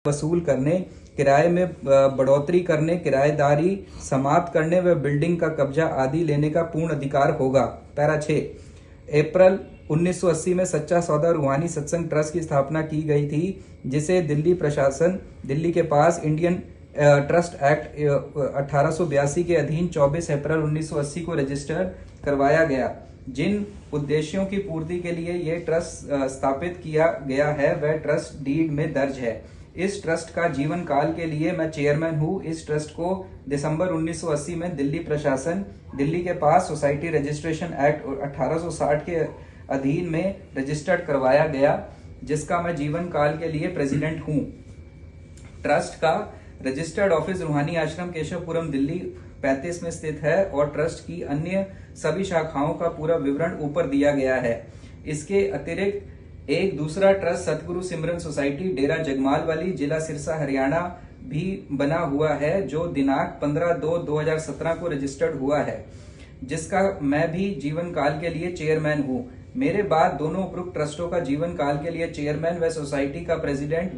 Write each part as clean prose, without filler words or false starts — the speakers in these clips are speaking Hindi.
वसूल करने, किराए में बढ़ोतरी करने, किराएदारी समाप्त करने व बिल्डिंग का कब्जा आदि लेने का पूर्ण अधिकार होगा। पैरा 6। अप्रैल 1980 में सच्चा सौदा रूहानी सत्संग ट्रस्ट की स्थापना की गई थी, जिसे दिल्ली प्रशासन दिल्ली के पास इंडियन ट्रस्ट एक्ट 1882 के अधीन 24 अप्रैल 1980 को रजिस्टर करवाया गया। जिन उद्देश्यों की पूर्ति के लिए यह ट्रस्ट स्थापित किया गया है वह ट्रस्ट डीड में दर्ज है। इस ट्रस्ट का जीवन काल के लिए मैं चेयरमैन हूँ। इस ट्रस्ट को दिसंबर 1980 में दिल्ली प्रशासन दिल्ली के पास सोसाइटी रजिस्ट्रेशन एक्ट 1860 के अधीन में रजिस्टर्ड करवाया गया, जिसका मैं जीवन काल के लिए प्रेसिडेंट हूँ। ट्रस्ट का रजिस्टर्ड ऑफिस रूहानी आश्रम केशवपुरम दिल्ली 35 में स्थित है और ट्रस्ट की अन्य सभी शाखाओं का पूरा विवरण ऊपर दिया गया है। इसके अतिरिक्त एक दूसरा ट्रस्ट सतगुरु सिमरन सोसाइटी डेरा जगमाल वाली जिला सिरसा हरियाणा भी बना हुआ है, जो दिनांक 15/2/2017 को रजिस्टर्ड हुआ है, जिसका मैं भी जीवन काल के लिए चेयरमैन हूँ। मेरे बाद दोनों उपरोक्त ट्रस्टों का जीवन काल के लिए चेयरमैन व सोसाइटी का प्रेसिडेंट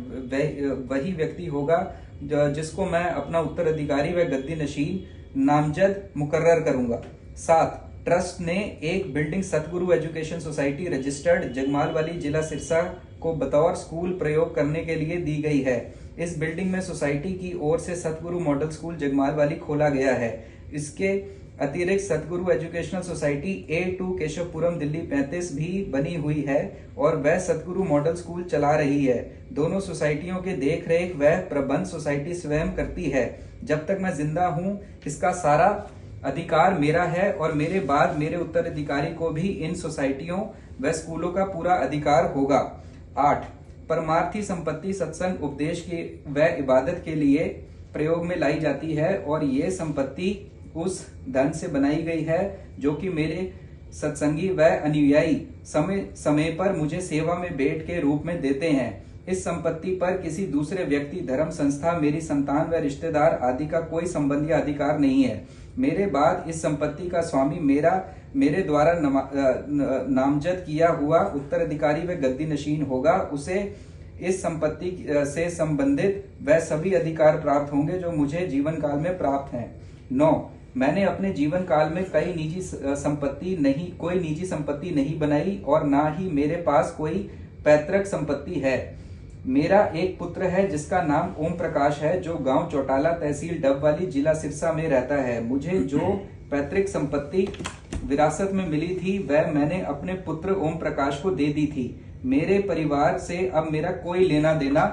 वही व्यक्ति होगा जिसको मैं अपना उत्तराधिकारी व गद्दी नशीन नामजद मुकर्रर करूंगा। 7। ट्रस्ट ने एक बिल्डिंग सतगुरु एजुकेशन सोसाइटी रजिस्टर्ड जगमाल वाली जिला सिरसा को बतौर स्कूल प्रयोग करने के लिए दी गई है। इस बिल्डिंग में सोसाइटी की ओर से सतगुरु मॉडल स्कूल जगमाल वाली खोला गया है। इसके अतिरिक्त सतगुरु educational society A2 Keshavpuram Delhi 35 भी बनी हुई है और वह सतगुरु मॉडल स्कूल चला रही है। दोनों सोसाइटियों के देख रेख व प्रबंध सोसाइटी स्वयं करती है। जब तक मैं जिंदा हूँ इसका सारा अधिकार मेरा है और मेरे बाद मेरे उत्तराधिकारी को भी इन सोसाइटियों व स्कूलों का पूरा अधिकार होगा। 8। परमार्थी संपत्ति सत्संग उपदेश की व इबादत के लिए प्रयोग में लाई जाती है और ये संपत्ति उस धन से बनाई गई है जो कि मेरे सत्संगी व अनुयायी समय समय पर मुझे सेवा में भेंट के रूप में देते हैं। इस संपत्ति पर किसी दूसरे व्यक्ति, धर्म संस्था, मेरी संतान व रिश्तेदार आदि का कोई संबंधी अधिकार नहीं है। मेरे बाद इस संपत्ति का स्वामी मेरे द्वारा नामजद किया हुआ उत्तराधिकारी व गद्दी नशीन होगा। उसे इस संपत्ति से संबंधित वह सभी अधिकार प्राप्त होंगे जो मुझे जीवन काल में प्राप्त हैं। 9। मैंने अपने जीवन काल में कोई निजी संपत्ति नहीं बनाई और ना ही मेरे पास कोई पैतृक संपत्ति है। मेरा एक पुत्र है जिसका नाम ओम प्रकाश है, जो गांव चौटाला तहसील डबवाली जिला सिरसा में रहता है। मुझे जो पैतृक संपत्ति विरासत में मिली थी वह मैंने अपने पुत्र ओम प्रकाश को दे दी थी। मेरे परिवार से अब मेरा कोई लेना देना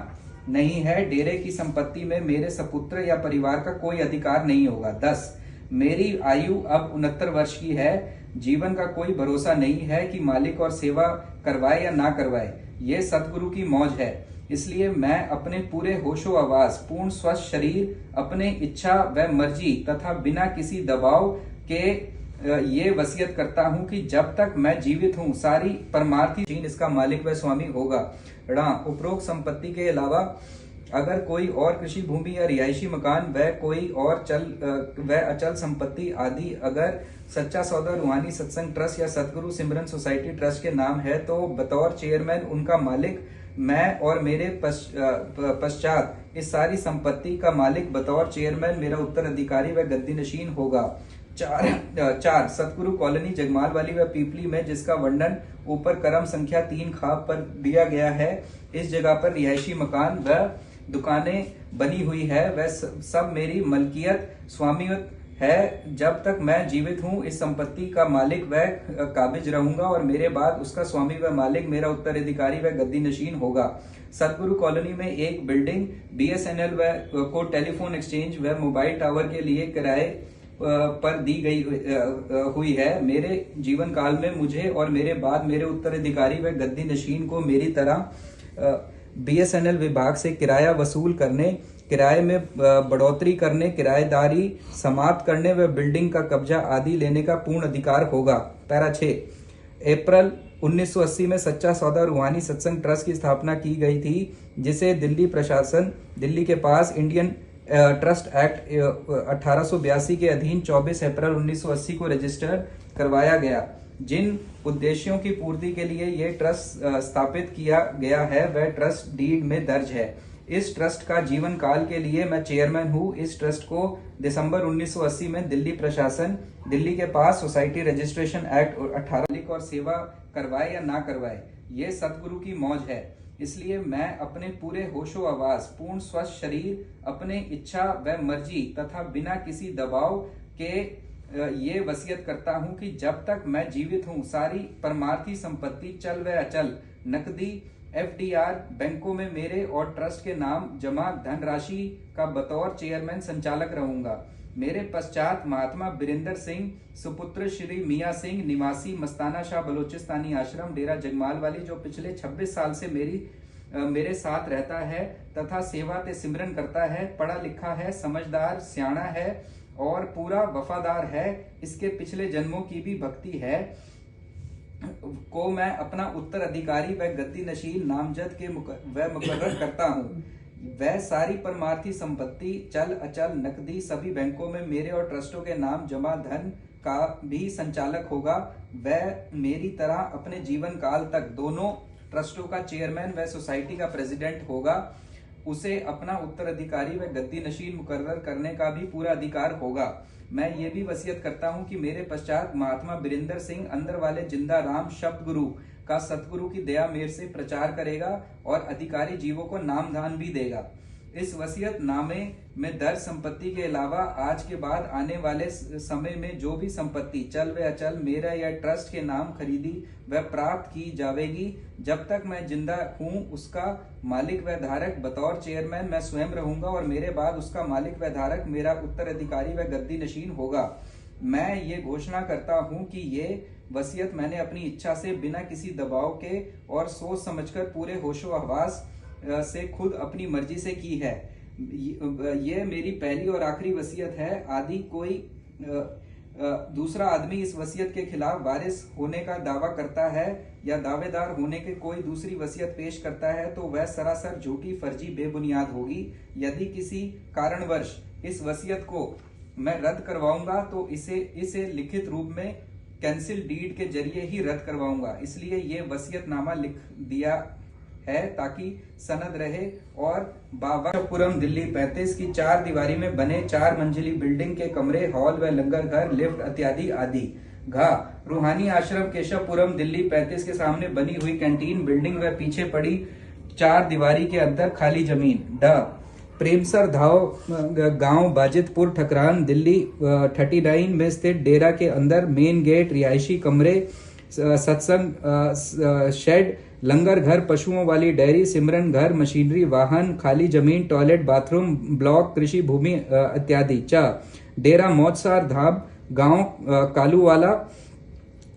नहीं है। डेरे की संपत्ति में मेरे सपुत्र या परिवार का कोई अधिकार नहीं होगा। 10। मेरी आयु अब 69 वर्ष की है। जीवन का कोई भरोसा नहीं है कि मालिक और सेवा करवाए या ना करवाए। ये सतगुरु की मौज है, इसलिए मैं अपने पूरे होशो आवास, पूर्ण स्वस्थ शरीर, अपने इच्छा व मर्जी तथा बिना किसी दबाव के ये वसीयत करता हूँ कि जब तक मैं जीवित हूँ सारी परमार्थी चीन इसका मालिक व स्वामी होगा। उपरोक्त संपत्ति के अलावा अगर कोई और कृषि भूमि या रिहायशी मकान व कोई और अचल संपत्ति आदि अगर सच्चा सौदा रूहानी सत्संग ट्रस्ट या सतगुरु सिमरन सोसाइटी ट्रस्ट के नाम है तो बतौर चेयरमैन उनका मालिक मैं और मेरे पश्चात इस सारी संपत्ति का मालिक बतौर चेयरमैन मेरा उत्तराधिकारी व गद्दी नशीन होगा। 4 सतगुरु कॉलोनी जगमाल वाली व पीपली में, जिसका वर्णन ऊपर क्रम संख्या 3 खाब पर दिया गया है। इस जगह पर रिहायशी मकान व दुकानें बनी हुई है। वह सब मेरी मलकियत स्वामित्व है। जब तक मैं जीवित हूँ इस संपत्ति का मालिक व काबिज रहूंगा और मेरे बाद उसका स्वामी व मालिक मेरा उत्तराधिकारी व गद्दी नशीन होगा। सतगुरु कॉलोनी में एक बिल्डिंग BSNL व को टेलीफोन एक्सचेंज व मोबाइल टावर के लिए किराए पर दी गई हुई है। मेरे जीवन काल में मुझे और मेरे बाद मेरे उत्तराधिकारी व गद्दी नशीन को मेरी तरह BSNL विभाग से किराया वसूल करने, किराए में बढ़ोतरी करने, किराएदारी समाप्त करने व बिल्डिंग का कब्जा आदि लेने का पूर्ण अधिकार होगा। पैरा 6 अप्रैल 1980 में सच्चा सौदा रूहानी सत्संग ट्रस्ट की स्थापना की गई थी, जिसे दिल्ली प्रशासन दिल्ली के पास इंडियन ट्रस्ट एक्ट 1882 के अधीन 24 अप्रैल 1980 को रजिस्टर करवाया गया। जिन उद्देश्यों की पूर्ति के लिए यह ट्रस्ट स्थापित किया गया है वह ट्रस्ट डीड में दर्ज है। इस ट्रस्ट का जीवन काल के लिए मैं चेयरमैन हूँ। इस ट्रस्ट को दिसंबर 1980 में दिल्ली प्रशासन, दिल्ली के पास सोसाइटी रजिस्ट्रेशन एक्ट 18 और सेवा करवाए या ना करवाए, ये सतगुरु की मौज है। इसलिए मैं अपने पूरे होशो आवास, पूर्ण स्वस्थ शरीर, अपने इच्छा व मर्जी तथा बिना किसी दबाव के ये वसीयत करता हूं कि जब तक मैं जीवित हूं, सारी परमार्थी संपत्ति, चल व अचल, नकदी, FDR बैंकों में मेरे और ट्रस्ट के नाम जमा धनराशि का बतौर चेयरमैन संचालक रहूंगा। मेरे पश्चात महात्मा बीरेंद्र सिंह, सुपुत्र श्री मियां सिंह, निवासी मस्ताना शाह बलोचिस्तानी आश्रम, डेरा जगमाल वाली, जो पिछले 26 साल से मेरे साथ रहता है तथा सेवा ते सिमरन करता है, पढ़ा लिखा है, समझदार, सियाणा है और पूरा वफादार है, इसके पिछले जन्मों की भी भक्ति है, को मैं अपना उत्तराधिकारी व गद्दी नशीन नामजद के मुकर्रर करता हूँ। वह सारी परमार्थी संपत्ति, चल अचल, नकदी सभी बैंकों में मेरे और ट्रस्टों के नाम जमा धन का भी संचालक होगा। वह मेरी तरह अपने जीवन काल तक दोनों ट्रस्टों का चेयरमैन व सोसाइटी का प्रेसिडेंट होगा। उसे अपना उत्तराधिकारी व गद्दी नशीन मुकर्रर करने का भी पूरा अधिकार होगा। मैं ये भी वसीयत करता हूं कि मेरे पश्चात महात्मा बीरेंद्र सिंह अंदर वाले जिंदा राम शब्द गुरु का सतगुरु की दया मेर से प्रचार करेगा और अधिकारी जीवों को नाम दान भी देगा। इस वसीयत नामे में दर्ज संपत्ति के अलावा आज के बाद आने वाले समय में जो भी संपत्ति, चल व अचल, मेरा या ट्रस्ट के नाम खरीदी व प्राप्त की जावेगी, जब तक मैं जिंदा हूं उसका मालिक व धारक बतौर चेयरमैन मैं स्वयं रहूंगा और मेरे बाद उसका मालिक व धारक मेरा उत्तराधिकारी व गद्दी नशीन होगा। मैं ये घोषणा करता हूं कि ये वसीयत मैंने अपनी इच्छा से, बिना किसी दबाव के और सोच समझकर पूरे होशो हवास से खुद अपनी मर्जी से की है। ये मेरी पहली और आखिरी वसीयत है। आदि कोई दूसरा आदमी इस वसीयत के खिलाफ वारिस होने का दावा करता है या दावेदार होने के कोई दूसरी वसीयत पेश करता है तो वह सरासर झूठी, फर्जी, बेबुनियाद होगी। यदि किसी कारणवश इस वसीयत को मैं रद्द करवाऊंगा तो इसे लिखित रूप में कैंसिल डीड के जरिए ही रद्द करवाऊंगा। इसलिए ये वसीयतनामा लिख दिया है ताकि सनद रहे। और बाबापुरम दिल्ली 35 की 4 दीवारी में बने 4 मंजिली बिल्डिंग के कमरे, हॉल व लंगर घर, लिफ्ट इत्यादि आदि। घ रूहानी आश्रम केशवपुरम दिल्ली 35 के सामने बनी हुई कैंटीन बिल्डिंग व पीछे पड़ी 4 दीवारी के अंदर खाली जमीन। ड प्रेमसर धाव गांव बाजितपुर ठकरान दिल्ली 39 में स्थित डेरा के अंदर मेन गेट, रिहायशी कमरे, सत्संग शेड, लंगर घर, पशुओं वाली डेयरी, सिमरन घर, मशीनरी, वाहन, खाली जमीन, टॉयलेट, बाथरूम ब्लॉक, कृषि भूमि इत्यादि। च डेरा मौजसार धाम गांव कालूवाला,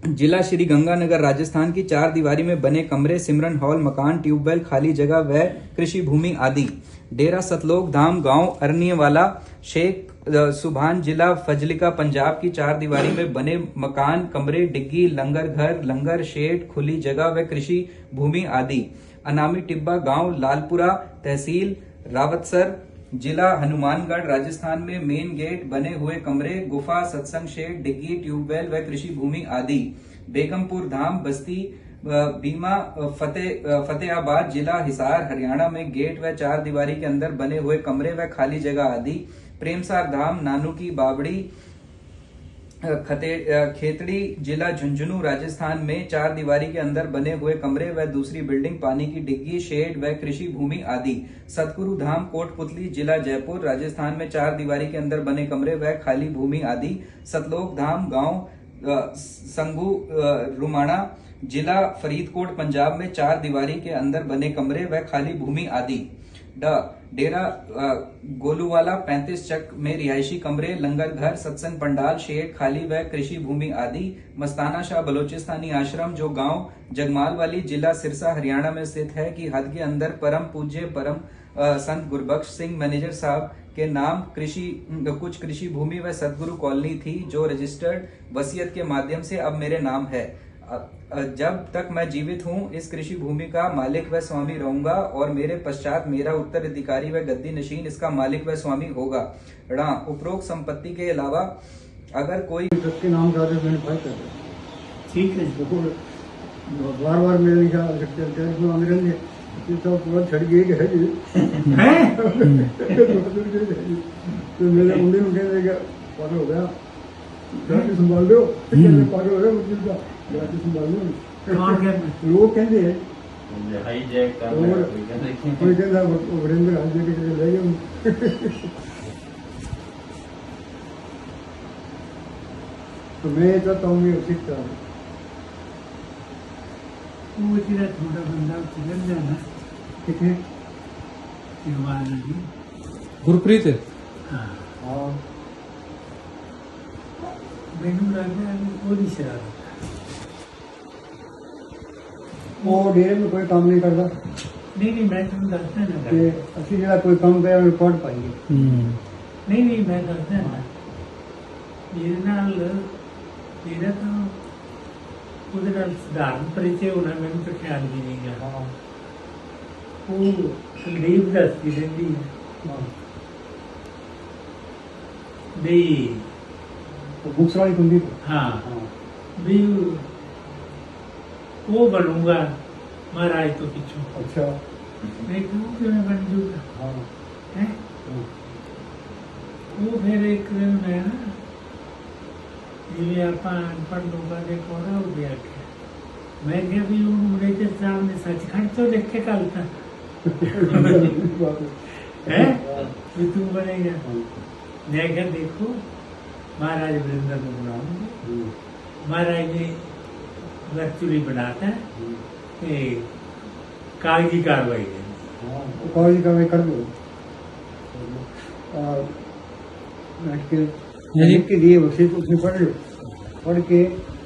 जिला श्री गंगानगर राजस्थान की 4 दीवारी में बने कमरे, सिमरन हॉल, मकान, ट्यूबवेल, खाली जगह व कृषि भूमि आदि। डेरा सतलोक धाम गांव अरनियवाला, शेख सुभान, जिला फजलिका पंजाब की 4 दीवारी में बने मकान, कमरे, डिग्गी, लंगर घर, लंगर शेड, खुली जगह व कृषि भूमि आदि। अनामी टिब्बा गांव लालपुरा, तहसील रावतसर, जिला हनुमानगढ़ राजस्थान में मेन गेट, बने हुए कमरे, गुफा, सत्संग शेड, डिग्गी, ट्यूबवेल व कृषि भूमि आदि। बेगमपुर धाम बस्ती बीमा फतेहाबाद, जिला हिसार हरियाणा में गेट व 4 दीवारी के अंदर बने हुए कमरे व खाली जगह आदि। प्रेमसार धाम नानू की बावड़ी खेतड़ी, जिला झुंझुनू राजस्थान में 4 दीवारी के अंदर बने हुए कमरे व दूसरी बिल्डिंग, पानी की डिग्गी, शेड व कृषि भूमि आदि। सतगुरु धाम कोटपुतली, जिला जयपुर राजस्थान में 4 दीवारी के अंदर बने कमरे व खाली भूमि आदि। सतलोक धाम गांव संगू रुमाणा, जिला फरीदकोट पंजाब में 4 दीवारी के अंदर बने कमरे व खाली भूमि आदि। डेरा गोलूवाला 35 चक में रिहायशी कमरे, लंगर घर, सत्संग पंडाल, शेड, खाली व कृषि भूमि आदि। मस्ताना शाह बलोचिस्तानी आश्रम जो गांव जगमाल वाली, जिला सिरसा हरियाणा में स्थित है कि हद के अंदर परम पूज्य परम संत गुरबख्श सिंह मैनेजर साहब के नाम कुछ कृषि भूमि व सदगुरु कॉलोनी थी जो रजिस्टर्ड वसीयत के माध्यम से अब मेरे नाम है। जब तक मैं जीवित हूं इस कृषि भूमि का मालिक व स्वामी रहूंगा और मेरे पश्चात मेरा उत्तराधिकारी व गद्दी नशीन इसका मालिक व स्वामी होगा। उपरोक्त संपत्ति के अलावा अगर कोई के नाम का आदेश मैंने फाइल कर दिया। ठीक है, बार बार मेरे लिखा अंग्रेजी ये तो पूरा छड़ गई है जी हैं तो मेरे मुंडे में कहने लगा पागल हो गया गाड़ी संभाल लो कहने पागल हो गया मुझे का गाड़ी संभाल लो कौन कहते लोग कहते हैं हाईजैक कर और कोई कहता वरिंदर हाईजैक करके ले गए तो मैं चाहता हूँ मैं सीखता हूँ वो तेरा थोड़ा बंदा चिकन जाना ठीक है तिरवाल नहीं गुरप्रीत हाँ हाँ मैनू लगता है वो नहीं शरारत वो डेरे में कोई काम नहीं करता नहीं मैं तुम दसता ना कि असली जगह कोई काम करे रिकॉर्ड पाएंगे नहीं मैं दसता ना मेरे नाल तेरा तो ਉਹਦੇ ਨਾਲ ਸਧਾਰਨ ਪਰਿਚੈ ਹੋਣਾ ਮੈਨੂੰ ਤਾਂ ਖਿਆਲ ਵੀ ਨਹੀਂ ਗਿਆ हाँ ਉਹ ਸੰਦੀਪ ਦੱਸਦੀ ਰਹਿੰਦੀ ਹੈ हाँ ਵੀ तो बुक्स वाली कुंडी ਹਾਂ हाँ ਵੀ ਉਹ ਬਣੂਗਾ ਮਹਾਰਾਜ ਤੋਂ ਪਿੱਛੋਂ अच्छा ਮੈਂ ਕਿਉਂ ਕਿਵੇਂ ਬਣ ਜੂਗਾ हाँ ਹੈ ਉਹ ਫਿਰ ਇੱਕ ਦਿਨ ਮੈਂ ਨਾ ਜਿਵੇਂ ਆਪਾਂ ਅਨਪੜ੍ਹ ਲੋਕਾਂ ਦੇ ਕੋਲ ਹੋ ਗਿਆ ਮੈਂ ਕਿਹਾ ਵੀ ਉਹ ਅੰਗਰੇਜ਼ੀ ਸਾਹਿਬ ਨੇ ਸੱਚਖੰਡ ਤੋਂ ਲਿਖ ਕੇ ਕੱਲਤਾ ਹੈ ਵੀ ਤੂੰ ਬਣੇਗਾ मैं क्या देखो महाराज वृंदा को बुलाऊंगे महाराज ने वर्चुअली बनाता है कि कागजी कार्रवाई है हाँ वो कागजी कार्रवाई कर दो बैठ के लिख के दिए वसीयत उसमें पढ़ लो पढ़ के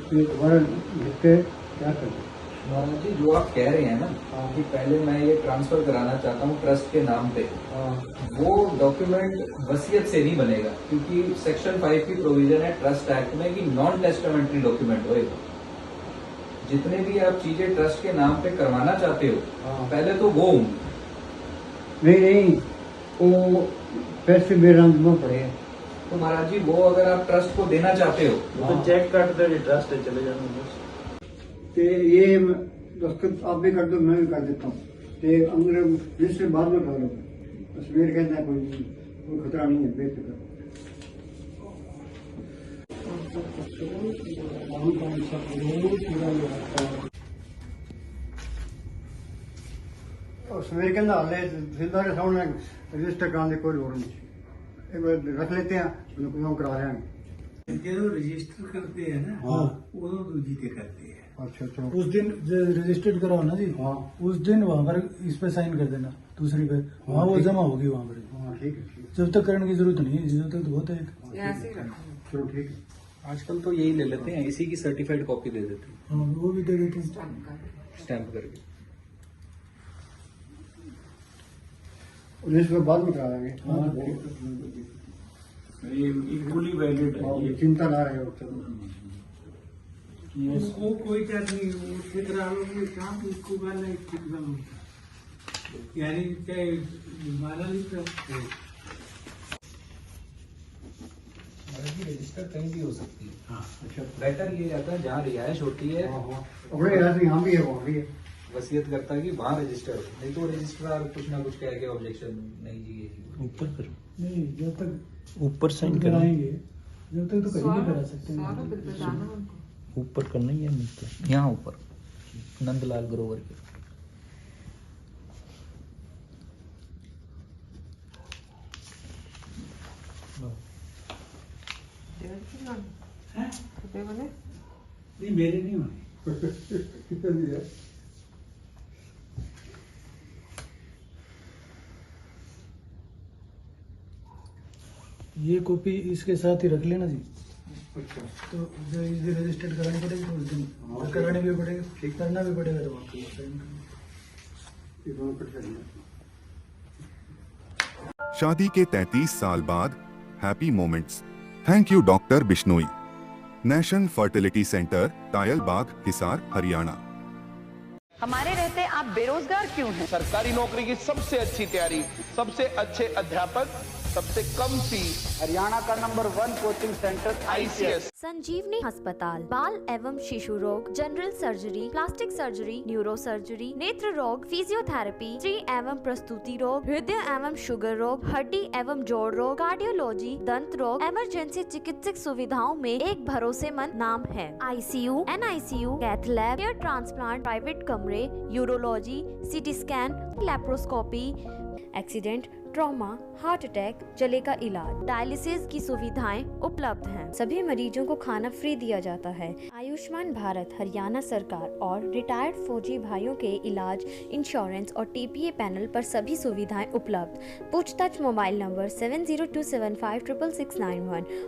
फिर दोबारा लिख के क्या कर दो महाराज जी जो आप कह रहे हैं ना कि पहले मैं ये ट्रांसफर कराना चाहता हूँ ट्रस्ट के नाम पे वो डॉक्यूमेंट वसीयत से नहीं बनेगा क्योंकि सेक्शन 5 की प्रोविजन है ट्रस्ट एक्ट में कि नॉन टेस्टामेंट्री डॉक्यूमेंट होएगा। जितने भी आप चीजें ट्रस्ट के नाम पे करवाना चाहते हो पहले तो वो नहीं वो पैसे मेरे नाम जमा पड़े हैं तो महाराज जी वो अगर आप ट्रस्ट को देना चाहते हो तो चेक काट दो ट्रस्ट चले जाने बस तो ये दस्तखत आप भी कर दो मैं भी कर देता हूँ तो अंदर रजिस्टर बाद में कर लो बस मेरे कहना है कोई खतरा नहीं है बेफिक्र सवेरे कहना हाले जिंदा के सामने रजिस्टर कराने की कोई लोड़ नहीं एक बार रख लेते हैं उनको करा रहे हैं जो रजिस्टर करते हैं ना हाँ। वो दूजी के करते हैं अच्छा अच्छा उस दिन रजिस्टर्ड कराओ ना जी हाँ उस दिन वहाँ पर इस पे साइन कर देना दूसरी पे वहाँ वो ठीक। जमा होगी वहाँ पर हाँ ठीक है ठीक जब तक करने की जरूरत नहीं है जब तक होता है है चलो ठीक है आजकल तो यही ले लेते हैं इसी की सर्टिफाइड कॉपी दे देते हैं हाँ वो भी दे देते हैं स्टैंप करके उन्नीस को बाद में करा देंगे हाँ। इक्वली वैलिड ये चिंता ना रहे वक्त उसको कोई चार्ज नहीं वो करा लो काम इसको वाला कितना यानी चाहे माना नहीं तो रजिस्टर कहीं भी हो सकती है हाँ अच्छा बेटर ये रहता है जहाँ रिहायश होती है हाँ हाँ अपने यहाँ से यहाँ भी है वहाँ भी है वसीयत करता है कि वहाँ रजिस्टर हो नहीं तो रजिस्ट्रार कुछ ना कुछ कह के ऑब्जेक्शन नहीं जी ऊपर करो नहीं जब तक ऊपर साइन करो कराएंगे जब तक तो कहीं भी करा सकते हैं ऊपर करना ही है नीचे यहाँ ऊपर नंदलाल ग्रोवर के नहीं मेरे नहीं होने कितना दिया ये कॉपी इसके साथ ही रख लेना जी अच्छा तो जो इस दिन रजिस्टर्ड करानी पड़ेगी तो उस दिन करानी भी पड़ेगी करना भी पड़ेगा तो वहाँ पे साइन करना ये दोनों कट करेंगे शादी के 33 साल बाद happy moments. Thank you doctor Bishnoi. National fertility centre, Tayal Bagh, Hisar, Haryana. हमारे रहते आप बेरोजगार क्यों हैं? सरकारी नौकरी की सबसे अच्छी तैयारी, सबसे अच्छे अध्यापक सबसे कम फीस, हरियाणा का नंबर 1 कोचिंग सेंटर ICS। संजीवनी अस्पताल बाल एवं शिशु रोग, general surgery, plastic surgery, neuro surgery, नेत्र रोग, फिजियोथेरेपी, स्त्री एवं प्रसूति रोग, हृदय एवं शुगर रोग, हड्डी एवं जोड़ रोग, कार्डियोलॉजी, दंत रोग, इमरजेंसी चिकित्सक सुविधाओं में एक भरोसेमंद नाम है। ICU, NICU, cath lab, hair transplant, private कमरे, urology, CT scan, laparoscopy, accident, trauma, heart attack, जले का इलाज, डायलिसिस की सुविधाएं उपलब्ध हैं। सभी मरीजों को खाना फ्री दिया जाता है। आयुष्मान भारत हरियाणा सरकार और रिटायर्ड फौजी भाइयों के इलाज, इंश्योरेंस और TPA पैनल पर सभी सुविधाएं उपलब्ध। पूछताछ मोबाइल नंबर 7027566691